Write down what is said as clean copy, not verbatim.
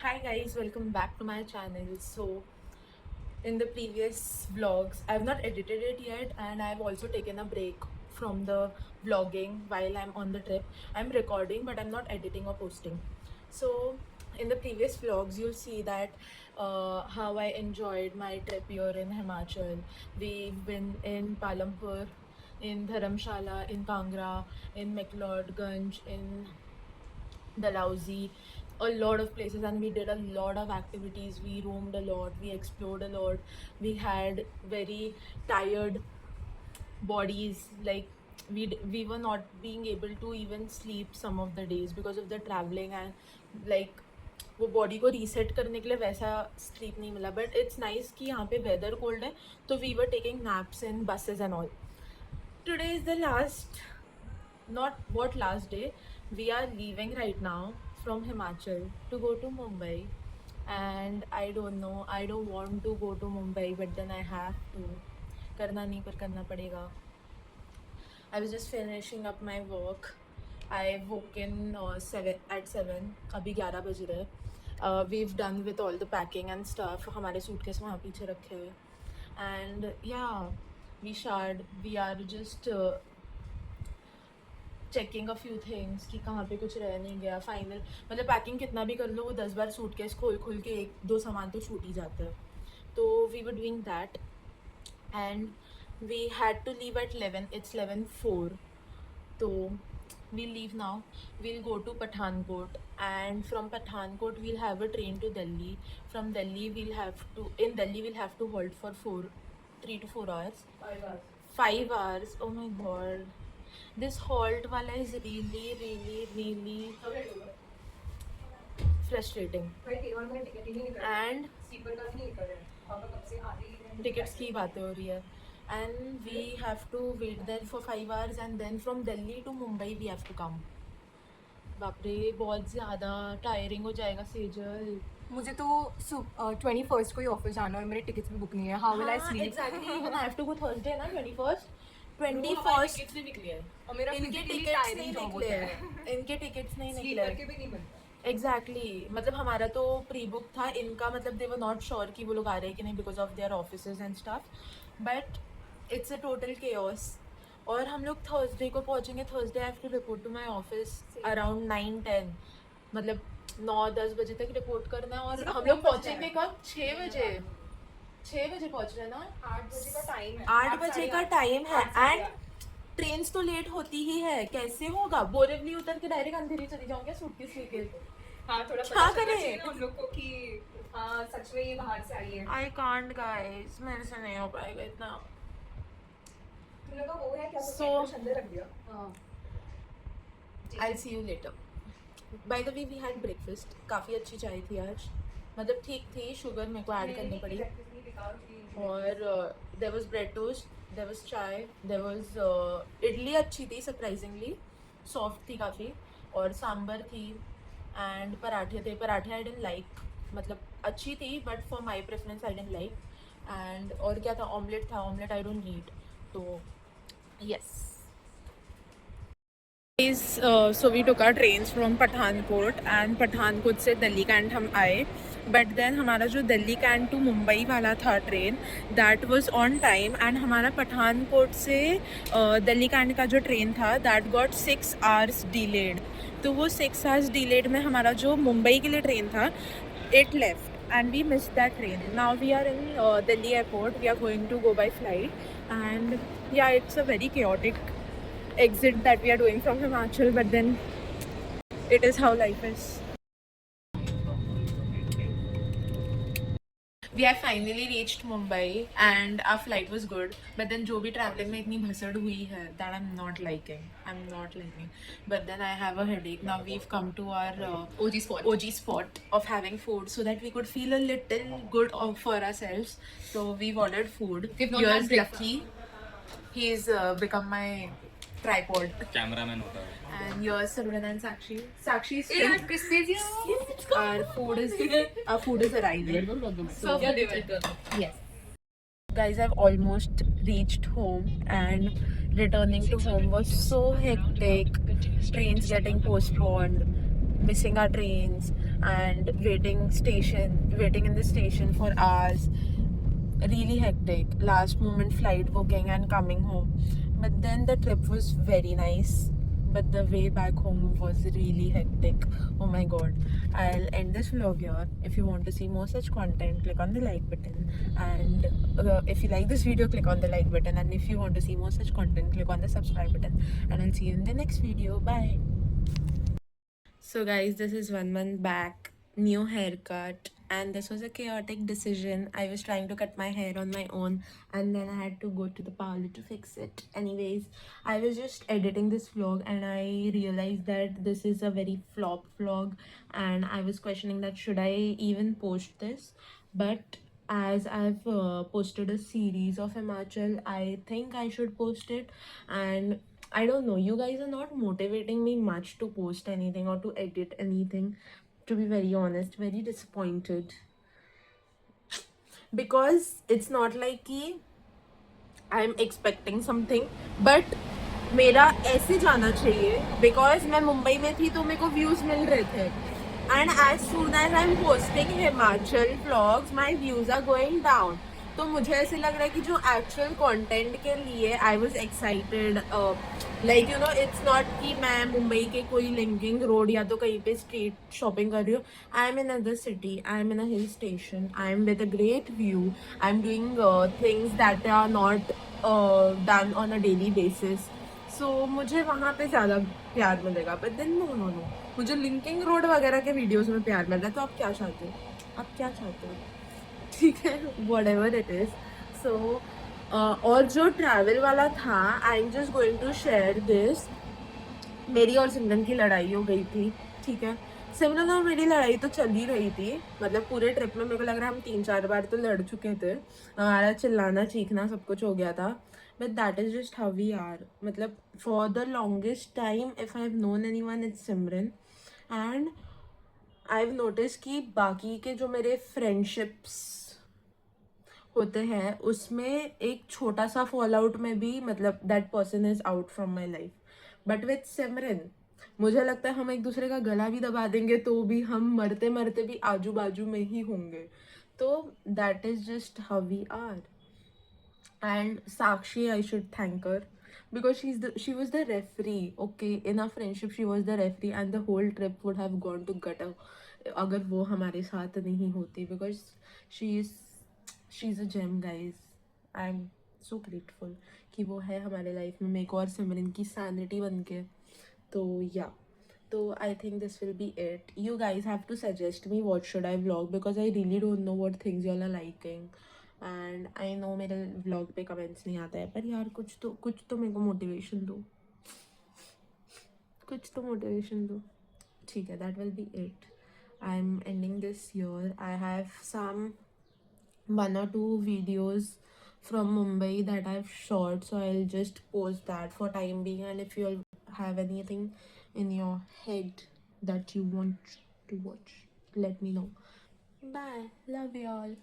Hi guys, welcome back to my channel. So in the previous vlogs, I've not edited it yet and I've also taken a break from the vlogging while I'm on the trip. I'm recording but I'm not editing or posting. So in the previous vlogs, you'll see that how I enjoyed my trip here in Himachal. We've been in Palampur, in Dharamshala, in Kangra, in McLeodganj, in Dalhousie, a lot of places, and we did a lot of activities. We roamed a lot, we explored a lot. We had very tired bodies, like we were not being able to even sleep some of the days because of the traveling, and like वो body को reset करने के लिए वैसा sleep नहीं मिला. But it's nice कि यहाँ पे वेदर कोल्ड है, तो we were taking naps in buses and all. Today is the last, not what last day, we are leaving right now from Himachal to go to Mumbai. And I don't know, I don't want to go to Mumbai, but then I have to. करना नहीं पर करना पड़ेगा. I was just finishing up my work. I woke in 7 अभी 11 बज रहे. We've done with all the packing and stuff. हमारे suitcase वहाँ पीछे रखे हुए. And yeah, we showered. We are just checking a few things कि कहाँ पे कुछ रह नहीं गया. फाइनल मतलब पैकिंग कितना भी कर लो, वो 10 बार सूटकेस खोल के एक दो सामान तो छूट ही जाता है. तो we were doing that and we had to leave at 11. It's 11:04. तो we'll leave now. We'll go to Pathankot, and from Pathankot we'll have a train to Delhi. From Delhi we'll have to halt for 3 to 4 hours. 5 hours. Oh my god, this halt wala is really frustrating. And tickets की बातें हो रही है. And we have to wait there for 5 hours, and then from Delhi to Mumbai we have to come. बाप रे, बहुत ज़्यादा tiring हो जाएगा सेजल. मुझे तो 21st को ही ऑफिस जाना है और मेरे टिकट्स भी बुक नहीं है. How will I sleep? Exactly, even I have to go Thursday ना 21st टिकट्स नहीं निकली है. और मेरा इनके physically टिकट्स tiring नहीं job निकले होता है. हैं. इनके टिकट्स नहीं Sleep निकले. करके भी नहीं मिलता. एग्जैक्टली मतलब हमारा तो प्री बुक था, इनका मतलब दे वर नॉट श्योर कि वो लोग आ रहे हैं कि नहीं because of their offices and staff. But it's a total chaos. और हम लोग थर्सडे को पहुंचेंगे. Thursday I have to report to my office around 9-10, मतलब 9-10 बजे तक रिपोर्ट करना है. और हम लोग पहुंचेंगे कब? 6 बजे. 6 बजे पहुंच रहे हैं ना. 8 बजे का टाइम है. 8 बजे का टाइम है. एंड ट्रेन्स तो लेट होती ही है. कैसे होगा? बोरिवली उतर के डायरेक्ट अंधेरी चली जाऊंगी सूटकेस लेके. हाँ, थोड़ा क्या पता चलना करें? चाहिए ना हम लोग को कि हाँ सच में ये बाहर से आई है. आई कांट गाइस, मेरे से नहीं हो पाएगा इतना. तुम लोग का वो है क्या? So- अंदर रख दिया. I'll see you later. By the way, we had breakfast. काफ़ी अच्छी चाय थी आज, मतलब ठीक थी. शुगर मेरे को ऐड करनी पड़ी. और there was bread toast, there was चाय, there was इडली अच्छी थी सरप्राइजिंगली, सॉफ्ट थी काफ़ी. और सांबर थी एंड पराठे थे. पराठे आई डेंट लाइक, मतलब अच्छी थी but for my preference I didn't like. And और क्या था? ऑमलेट था. Omelette I don't eat. तो yes. So we took our trains from Pathankot, and Pathankot से दिल्ली कैंट हम आए. बट देन हमारा जो दिल्ली कैंट टू मुंबई वाला था train, that was on time. And हमारा पठानकोट से दिल्ली कैंट का जो ट्रेन था दैट गॉट 6 hours डिलेड. तो वो 6 hours डिलेड में हमारा जो मुंबई के लिए ट्रेन था, it left and we missed that train. Now we are in Delhi airport. We are going to go by flight. And yeah it's a very chaotic exit that we are doing from Himachal, but then it is how life is. We have finally reached Mumbai and our flight was good, but then जो भी traveling में इतनी भसड़ हुई है that I'm not liking. But then I have a headache. Now we've come to our OG spot of having food so that we could feel a little good for ourselves. So we've ordered food. Here's Lucky. He's become my tripod. Cameraman होता है. And here's Simran and Sakshi. Sakshi is Yeah, still. Crispy. Our food is arriving. So yes. Guys, I've almost reached home, and returning to home was so hectic. Trains getting postponed, missing our trains. and waiting in the station for hours. Really hectic. Last moment flight booking and coming home. But then the trip was very nice. But the way back home was really hectic. Oh my god. I'll end this vlog here. If you want to see more such content, click on the like button. And if you like this video, click on the like button. And if you want to see more such content, click on the subscribe button. And I'll see you in the next video. Bye. So guys, this is 1 month back, new haircut, and this was a chaotic decision. I was trying to cut my hair on my own, and then I had to go to the parlor to fix it. Anyways, I was just editing this vlog and I realized that this is a very flop vlog, and I was questioning that should I even post this. But as I've posted a series of Himachal, I think I should post it. And I don't know, you guys are not motivating me much to post anything or to edit anything. To be very honest, very disappointed. Because it's not like कि I'm expecting something, but मेरा ऐसे जाना चाहिए because मैं मुंबई में थी तो मेरे को views मिल रहे थे. And as soon as I'm posting Himachal vlogs, my views are going down. तो मुझे ऐसे लग रहा है कि जो एक्चुअल कंटेंट के लिए I was excited, like you know, it's not कि मैं मुंबई के कोई लिंकिंग रोड या तो कहीं पे स्ट्रीट शॉपिंग कर रही हूँ. I am in other city, I am in a hill station, I am with a great view, I am doing things that are not done on a daily basis. So मुझे वहाँ पे ज़्यादा प्यार मिलेगा. But then no no no, मुझे Linking Road वगैरह के videos में प्यार मिल रहा है. तो आप क्या चाहते हो, आप क्या चाहते हो? ठीक है, whatever it is. So और जो ट्रैवल वाला था, I am just going to share this. मेरी और सिमरन की लड़ाई हो गई थी. ठीक है, सिमरन और मेरी लड़ाई तो चल ही रही थी. मतलब पूरे ट्रिप में मेरे को लग रहा है हम 3-4 बार तो लड़ चुके थे. हमारा चिल्लाना चीखना सब कुछ हो गया था. But that is just how we are. मतलब for the longest time if I have known anyone, it's Simran. And I have notice कि बाकी के जो मेरे फ्रेंडशिप्स होते हैं उसमें एक छोटा सा फॉल आउट में भी मतलब that person is out from my life. But with Simran मुझे लगता है हम एक दूसरे का गला भी दबा देंगे तो भी हम मरते मरते भी आजू बाजू में ही होंगे. तो that is just how we are. And Sakshi, I should thank her because she was the referee. Okay, in our friendship she was the referee and the whole trip would have gone to gutter अगर वो हमारे साथ नहीं होती. Because she's a gem, guys. I'm so grateful कि वो है हमारे लाइफ में मेरे को और सिमरन की सैनिटी बन के. तो या, तो I think this will be it. You guys have to suggest me what should I vlog because I really don't know what things y'all are liking. And I know मेरे व्लॉग पे comments नहीं आता है, पर यार कुछ तो मेरे को मोटिवेशन दो, कुछ तो मोटिवेशन दो. ठीक है, that will be it. I am ending this year. I have some 1 or 2 videos from Mumbai that I've shot, so I'll just post that for time being. And if you all have anything in your head that you want to watch, let me know. Bye, love you all.